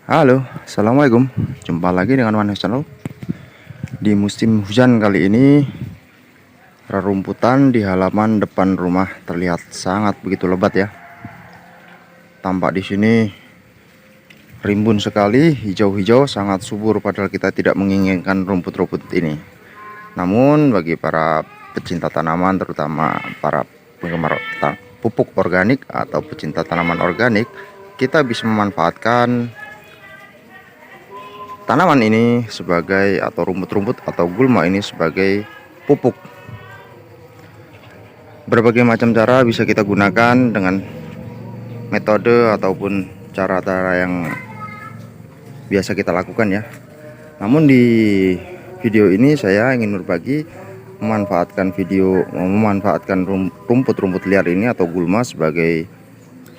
Halo, assalamualaikum. Jumpa lagi dengan One Channel. Di musim hujan kali ini, rerumputan di halaman depan rumah terlihat sangat begitu lebat ya. Tampak di sini rimbun sekali, hijau-hijau, sangat subur. Padahal kita tidak menginginkan rumput-rumput ini. Namun bagi para pecinta tanaman, terutama para penggemar pupuk organik atau pecinta tanaman organik, kita bisa memanfaatkan tanaman ini sebagai, atau rumput-rumput atau gulma ini sebagai pupuk. Berbagai macam cara bisa kita gunakan dengan metode ataupun cara-cara yang biasa kita lakukan ya. Namun di video ini saya ingin berbagi memanfaatkan rumput-rumput liar ini atau gulma sebagai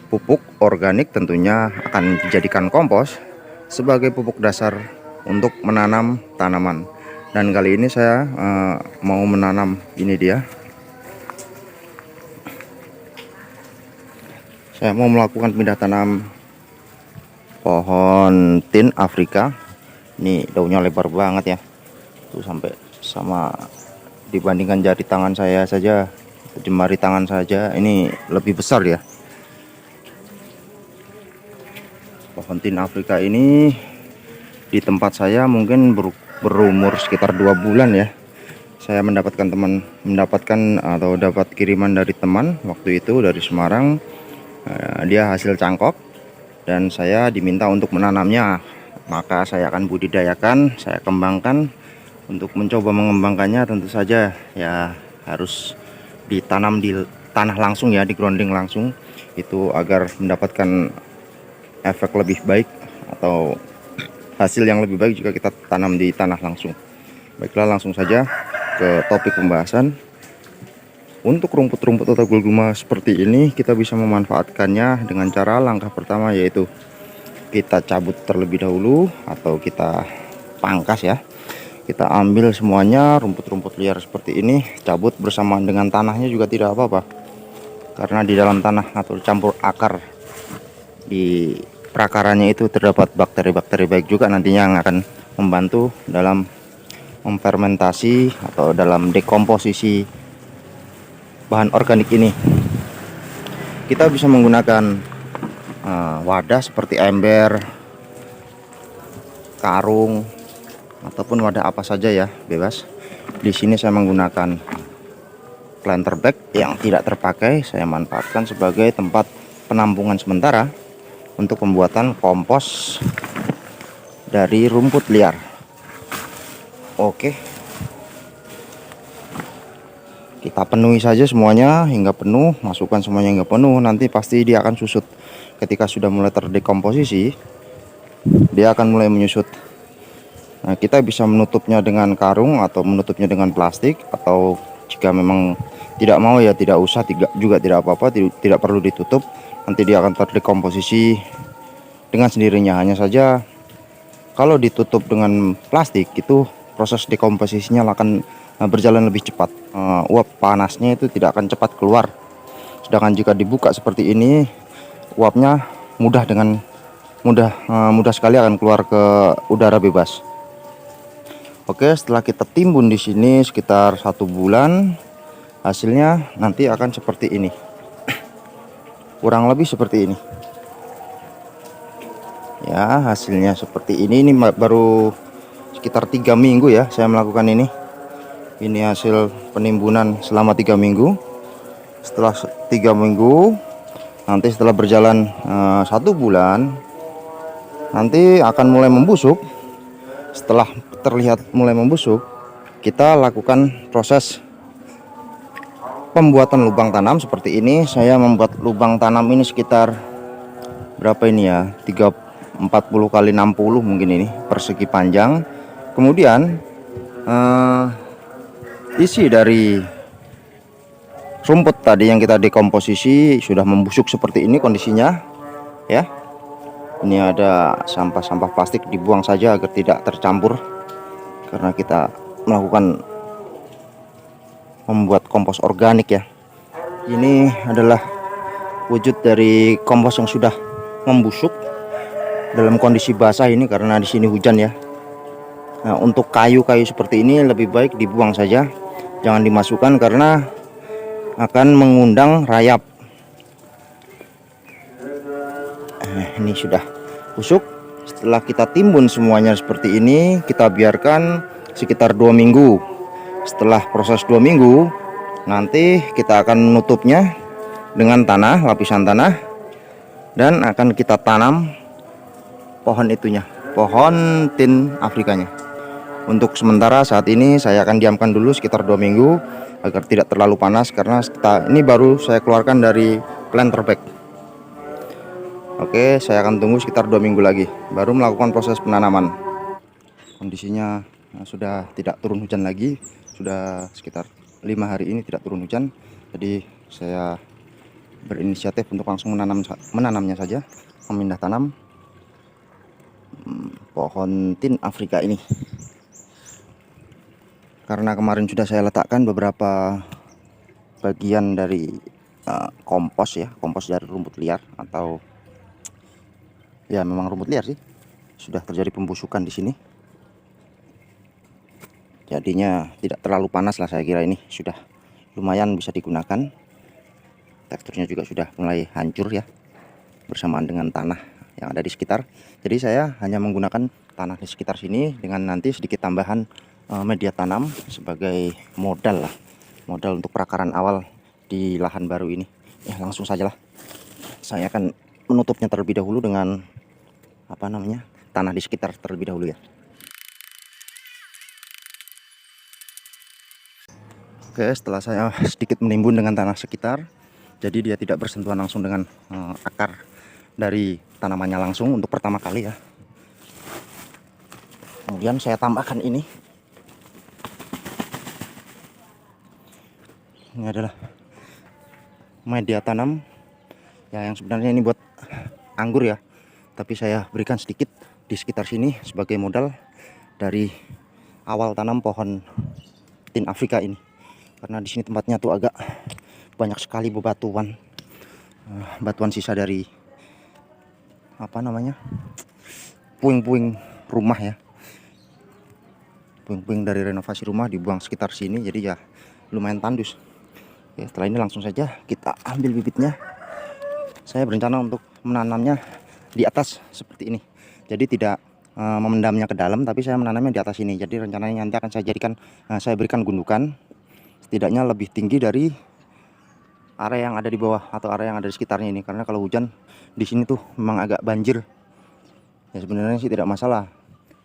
pupuk organik, tentunya akan dijadikan kompos sebagai pupuk dasar untuk menanam tanaman. Dan kali ini saya mau menanam ini dia. Saya mau melakukan pindah tanam pohon tin Afrika. Ini daunnya lebar banget ya. Tuh sampai sama dibandingkan jari tangan saya saja, jemari tangan saja, ini lebih besar ya. Pohon tin Afrika ini di tempat saya mungkin berumur sekitar 2 bulan ya. Saya mendapatkan atau dapat kiriman dari teman waktu itu dari Semarang. Dia hasil cangkok dan saya diminta untuk menanamnya. Maka saya akan budidayakan, saya kembangkan. Untuk mencoba mengembangkannya tentu saja ya harus ditanam di tanah langsung ya, di grounding langsung. Itu agar mendapatkan efek lebih baik atau hasil yang lebih baik jika kita tanam di tanah langsung. Baiklah, langsung saja ke topik pembahasan. Untuk rumput-rumput atau gulma seperti ini kita bisa memanfaatkannya dengan cara langkah pertama, yaitu kita cabut terlebih dahulu atau kita pangkas ya. Kita ambil semuanya rumput-rumput liar seperti ini, cabut bersamaan dengan tanahnya juga tidak apa-apa. Karena di dalam tanah atau campur akar di prakaranya itu terdapat bakteri-bakteri baik juga nantinya yang akan membantu dalam memfermentasi atau dalam dekomposisi bahan organik ini. Kita bisa menggunakan wadah seperti ember, karung, ataupun wadah apa saja ya, bebas. Di sini saya menggunakan planter bag yang tidak terpakai, saya manfaatkan sebagai tempat penampungan sementara untuk pembuatan kompos dari rumput liar. Oke, kita penuhi saja semuanya hingga penuh, masukkan semuanya hingga penuh. Nanti pasti dia akan susut. Ketika sudah mulai terdekomposisi, dia akan mulai menyusut. Nah, kita bisa menutupnya dengan karung atau menutupnya dengan plastik, atau jika memang tidak mau ya tidak usah, juga tidak apa-apa, tidak perlu ditutup. Nanti dia akan terdekomposisi dengan sendirinya. Hanya saja kalau ditutup dengan plastik itu proses dekomposisinya akan berjalan lebih cepat. Uap panasnya itu tidak akan cepat keluar. Sedangkan jika dibuka seperti ini, uapnya mudah sekali akan keluar ke udara bebas. Oke, setelah kita timbun di sini sekitar 1 bulan, hasilnya nanti akan seperti ini. Kurang lebih seperti ini. Ya, hasilnya seperti ini. Ini baru sekitar 3 minggu ya saya melakukan ini. Ini hasil penimbunan selama 3 minggu. Setelah 3 minggu, nanti setelah berjalan 1 bulan, nanti akan mulai membusuk. Setelah terlihat mulai membusuk, kita lakukan proses pembuatan lubang tanam seperti ini. Saya membuat lubang tanam ini sekitar berapa ini ya, 40 kali 60 mungkin ini persegi panjang. Kemudian isi dari rumput tadi yang kita dekomposisi sudah membusuk seperti ini kondisinya ya. Ini ada sampah-sampah plastik, dibuang saja agar tidak tercampur, karena kita melakukan membuat kompos organik ya. Ini adalah wujud dari kompos yang sudah membusuk. dalam kondisi basah ini karena di sini hujan ya. Nah, untuk kayu-kayu seperti ini lebih baik dibuang saja, jangan dimasukkan karena akan mengundang rayap. Ini sudah busuk. Setelah kita timbun semuanya seperti ini, kita biarkan sekitar 2 minggu. Setelah proses 2 minggu, nanti kita akan menutupnya dengan tanah, lapisan tanah, dan akan kita tanam pohon itunya, pohon tin Afrikanya. Untuk sementara saat ini saya akan diamkan dulu sekitar 2 minggu agar tidak terlalu panas, karena ini baru saya keluarkan dari planter bag. Oke, saya akan tunggu sekitar 2 minggu lagi baru melakukan proses penanaman. Kondisinya sudah tidak turun hujan lagi, sudah sekitar 5 hari ini tidak turun hujan. Jadi saya berinisiatif untuk langsung menanamnya saja, memindah tanam pohon tin Afrika ini. Karena kemarin sudah saya letakkan beberapa bagian dari kompos ya, kompos dari rumput liar, atau ya memang rumput liar sih. Sudah terjadi pembusukan di sini. Jadinya tidak terlalu panas lah, saya kira ini sudah lumayan bisa digunakan. Teksturnya juga sudah mulai hancur ya, bersamaan dengan tanah yang ada di sekitar. Jadi saya hanya menggunakan tanah di sekitar sini dengan nanti sedikit tambahan media tanam sebagai modal lah, modal untuk perakaran awal di lahan baru ini. Ya langsung sajalah, saya akan menutupnya terlebih dahulu dengan tanah di sekitar terlebih dahulu ya. Oke, setelah saya sedikit menimbun dengan tanah sekitar, jadi dia tidak bersentuhan langsung dengan akar dari tanamannya langsung untuk pertama kali ya. Kemudian saya tambahkan ini. Ini adalah media tanam ya, yang sebenarnya ini buat anggur ya, tapi saya berikan sedikit di sekitar sini sebagai modal dari awal tanam pohon tin Afrika ini. Karena di sini tempatnya tuh agak banyak sekali bebatuan, batuan sisa dari puing-puing rumah ya, puing-puing dari renovasi rumah dibuang sekitar sini, jadi ya lumayan tandus. Oke, setelah ini langsung saja kita ambil bibitnya. Saya berencana untuk menanamnya di atas seperti ini, jadi tidak memendamnya ke dalam, tapi saya menanamnya di atas ini. Jadi rencananya nanti akan saya berikan gundukan setidaknya lebih tinggi dari area yang ada di bawah atau area yang ada di sekitarnya ini. Karena kalau hujan di sini tuh memang agak banjir. Ya sebenarnya sih tidak masalah.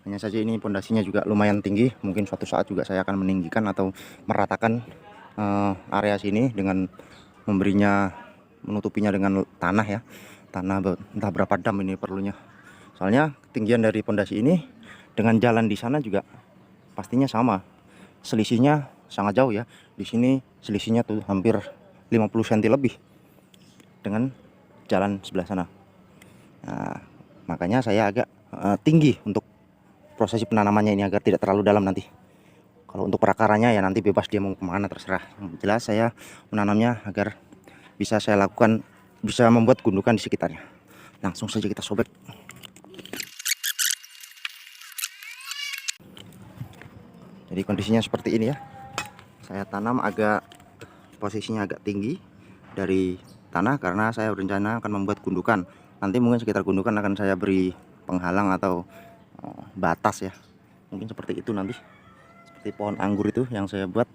Hanya saja ini pondasinya juga lumayan tinggi. Mungkin suatu saat juga saya akan meninggikan atau meratakan area sini dengan menutupinya dengan tanah ya. Tanah entah berapa dam ini perlunya. Soalnya ketinggian dari pondasi ini dengan jalan di sana juga pastinya sama. Selisihnya sangat jauh ya. Di sini selisihnya tuh hampir 50 cm lebih dengan jalan sebelah sana. Nah, makanya saya agak tinggi untuk prosesi penanamannya ini agar tidak terlalu dalam nanti. Kalau untuk perakarannya ya nanti bebas dia mau kemana terserah. Jelas saya menanamnya agar bisa saya lakukan, bisa membuat gundukan di sekitarnya. Langsung saja kita sobek. Jadi kondisinya seperti ini ya. Saya tanam posisinya agak tinggi dari tanah karena saya berencana akan membuat gundukan. Nanti mungkin sekitar gundukan akan saya beri penghalang atau batas ya. Mungkin seperti itu nanti. Seperti pohon anggur itu yang saya buat.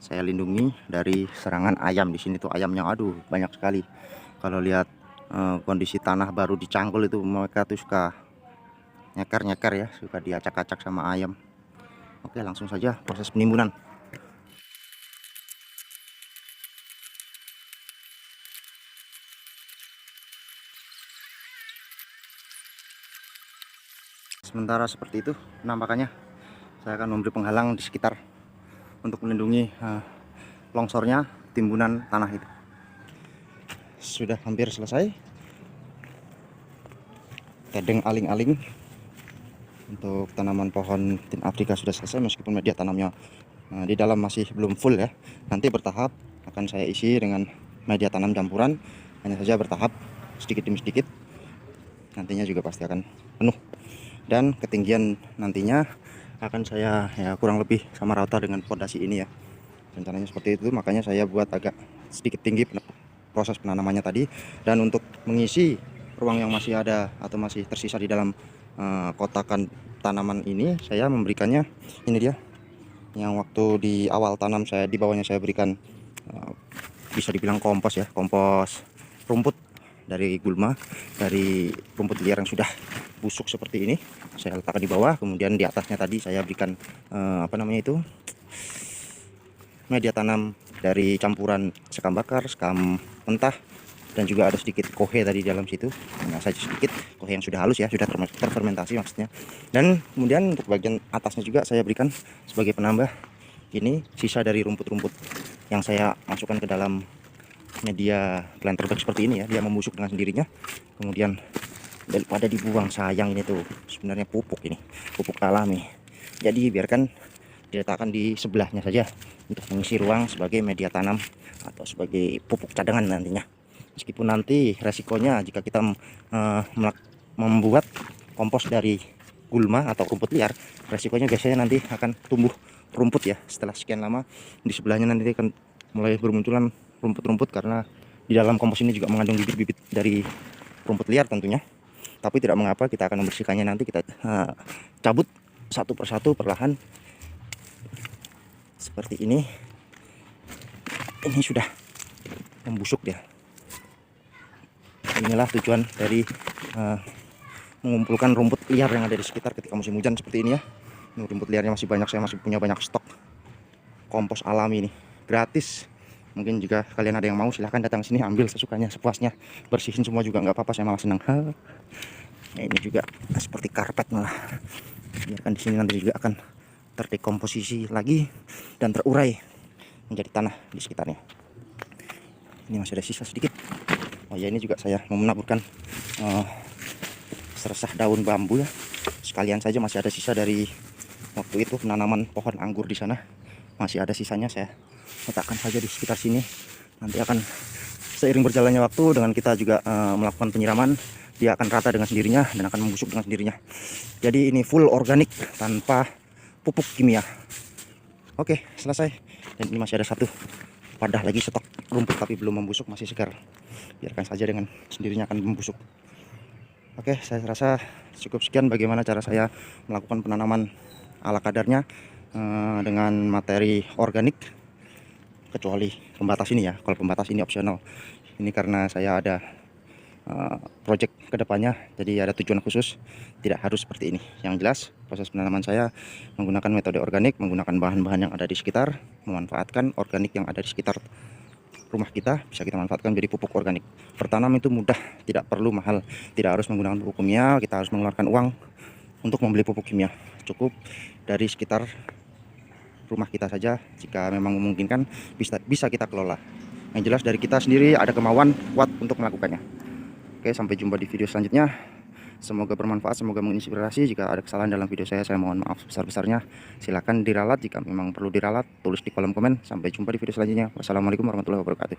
Saya lindungi dari serangan ayam. Di sini tuh ayamnya aduh banyak sekali. Kalau lihat kondisi tanah baru dicangkul itu, mereka tuh suka nyeker-nyeker ya, suka diacak-acak sama ayam. Oke, langsung saja proses penimbunan. Sementara seperti itu penampakannya. Saya akan memberi penghalang di sekitar untuk melindungi longsornya timbunan tanah itu. Sudah hampir selesai. Tedeng aling-aling untuk tanaman pohon tin Afrika sudah selesai, meskipun media tanamnya di dalam masih belum full ya. Nanti bertahap akan saya isi dengan media tanam campuran, hanya saja bertahap sedikit demi sedikit. nantinya juga pasti akan penuh. Dan ketinggian nantinya akan saya ya kurang lebih sama rata dengan fondasi ini ya, rencananya seperti itu. Makanya saya buat agak sedikit tinggi proses penanamannya tadi. Dan untuk mengisi ruang yang masih ada atau masih tersisa di dalam kotakan tanaman ini, saya memberikannya ini dia, yang waktu di awal tanam saya di bawahnya saya berikan bisa dibilang kompos ya, kompos rumput dari gulma, dari rumput liar yang sudah busuk seperti ini. Saya letakkan di bawah, kemudian di atasnya tadi saya berikan apa namanya itu, media tanam dari campuran sekam bakar, sekam mentah, dan juga ada sedikit kohe tadi di dalam situ. Nah, saja sedikit kohe yang sudah halus ya, sudah terfermentasi maksudnya. Dan kemudian untuk bagian atasnya juga saya berikan sebagai penambah ini sisa dari rumput-rumput yang saya masukkan ke dalam media planter bag seperti ini ya. Dia membusuk dengan sendirinya. Kemudian daripada dibuang, sayang ini tuh sebenarnya pupuk, ini pupuk alami. Jadi biarkan diletakkan di sebelahnya saja untuk mengisi ruang sebagai media tanam atau sebagai pupuk cadangan nantinya. Meskipun nanti resikonya jika kita membuat kompos dari gulma atau rumput liar, resikonya biasanya nanti akan tumbuh rumput ya. Setelah sekian lama di sebelahnya nanti akan mulai bermunculan rumput-rumput, karena di dalam kompos ini juga mengandung bibit-bibit dari rumput liar tentunya. Tapi tidak mengapa, kita akan membersihkannya nanti. Kita cabut satu persatu perlahan seperti ini. Ini sudah membusuk dia. Inilah tujuan dari mengumpulkan rumput liar yang ada di sekitar ketika musim hujan seperti ini ya. Ini rumput liarnya masih banyak, saya masih punya banyak stok kompos alami ini, gratis. Mungkin juga kalian ada yang mau, silahkan datang sini, ambil sesukanya, sepuasnya, bersihin semua juga nggak apa-apa, saya malah senang. Nah, ini juga seperti karpet malah, biarkan di sini, nanti juga akan terdekomposisi lagi dan terurai menjadi tanah di sekitarnya. Ini masih ada sisa sedikit. Oh ya, ini juga saya mau menaburkan seresah daun bambu ya, sekalian saja. Masih ada sisa dari waktu itu penanaman pohon anggur di sana, masih ada sisanya, saya letakkan saja di sekitar sini. Nanti akan seiring berjalannya waktu dengan kita juga melakukan penyiraman, dia akan rata dengan sendirinya dan akan membusuk dengan sendirinya. Jadi ini full organik tanpa pupuk kimia. Oke, selesai. Dan ini masih ada satu wadah lagi stok rumput tapi belum membusuk, masih segar. Biarkan saja, dengan sendirinya akan membusuk. Oke, saya rasa cukup sekian bagaimana cara saya melakukan penanaman ala kadarnya dengan materi organik, kecuali pembatas ini ya. Kalau pembatas ini opsional. Ini karena saya ada project kedepannya, jadi ada tujuan khusus, tidak harus seperti ini. Yang jelas proses penanaman saya menggunakan metode organik, menggunakan bahan-bahan yang ada di sekitar, memanfaatkan organik yang ada di sekitar rumah kita, bisa kita manfaatkan jadi pupuk organik. Bertanam itu mudah, tidak perlu mahal, tidak harus menggunakan pupuk kimia, kita harus mengeluarkan uang untuk membeli pupuk kimia. Cukup dari sekitar rumah kita saja, jika memang memungkinkan bisa kita kelola. Yang jelas dari kita sendiri ada kemauan kuat untuk melakukannya. Oke, sampai jumpa di video selanjutnya. Semoga bermanfaat, semoga menginspirasi. Jika ada kesalahan dalam video saya mohon maaf sebesar-besarnya. Silahkan diralat, jika memang perlu diralat tulis di kolom komen. Sampai jumpa di video selanjutnya. Wassalamualaikum warahmatullahi wabarakatuh.